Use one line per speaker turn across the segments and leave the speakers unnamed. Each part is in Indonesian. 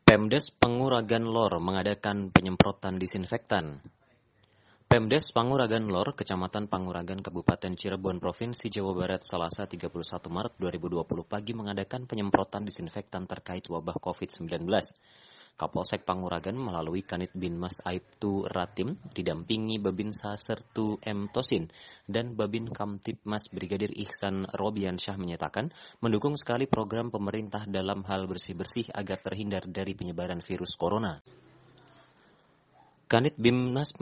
Pemdes Panguragan Lor mengadakan penyemprotan disinfektan. Pemdes Panguragan Lor, Kecamatan Panguragan, Kabupaten Cirebon, Provinsi Jawa Barat, Selasa 31 Maret 2020 pagi mengadakan penyemprotan disinfektan terkait wabah COVID-19. Kapolsek Panguragan melalui Kanit Binmas Aibtu Ratim didampingi Babinsa Sertu M. Tosin dan Babin Kamtibmas Brigadir Ihsan Robiansyah menyatakan mendukung sekali program pemerintah dalam hal bersih-bersih agar terhindar dari penyebaran virus corona. Kanit Binmas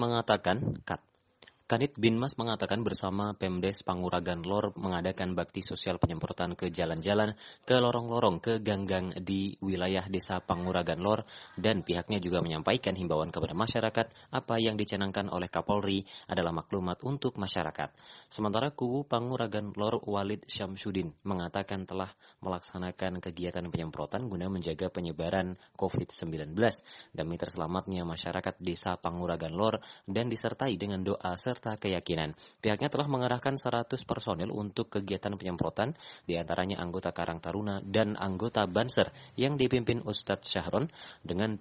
mengatakan bersama Pemdes Panguragan Lor mengadakan bakti sosial penyemprotan ke jalan-jalan, ke lorong-lorong, ke gang-gang di wilayah desa Panguragan Lor, dan pihaknya juga menyampaikan himbauan kepada masyarakat apa yang dicanangkan oleh Kapolri adalah maklumat untuk masyarakat. Sementara kubu Panguragan Lor Walid Syamsuddin mengatakan telah melaksanakan kegiatan penyemprotan guna menjaga penyebaran COVID-19 demi terselamatnya masyarakat desa Panguragan Lor dan disertai dengan doa serta keyakinan. Pihaknya telah mengerahkan 100 personel untuk kegiatan penyemprotan, diantaranya anggota Karang Taruna dan anggota Banser yang dipimpin Ustadz Syahron dengan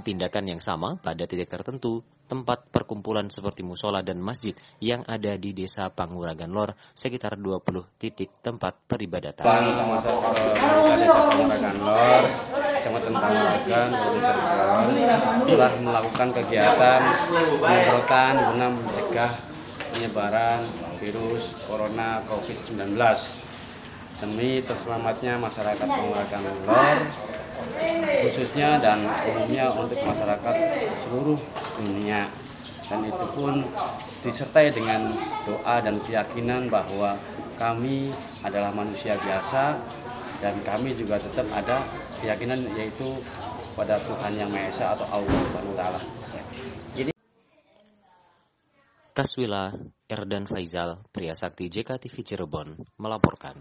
tindakan yang sama pada titik tertentu, tempat perkumpulan seperti musola dan masjid yang ada di desa Panguragan Lor, sekitar 20 titik tempat peribadatan.
Desa Panguragan Lor, Kecamatan Panguragan, Kabupaten Cirebon telah melakukan kegiatan penyemprotan guna mencegah penyebaran virus corona COVID-19 demi terselamatnya masyarakat Panguragan Lor khususnya dan umumnya untuk masyarakat seluruh dunia, dan itu pun disertai dengan doa dan keyakinan bahwa kami adalah manusia biasa dan kami juga tetap ada keyakinan yaitu pada Tuhan Yang Maha Esa atau Allah Subhanahu wa Ta'ala.
Kaswila Erdan Faizal, Pria Sakti JKTV Cirebon, melaporkan.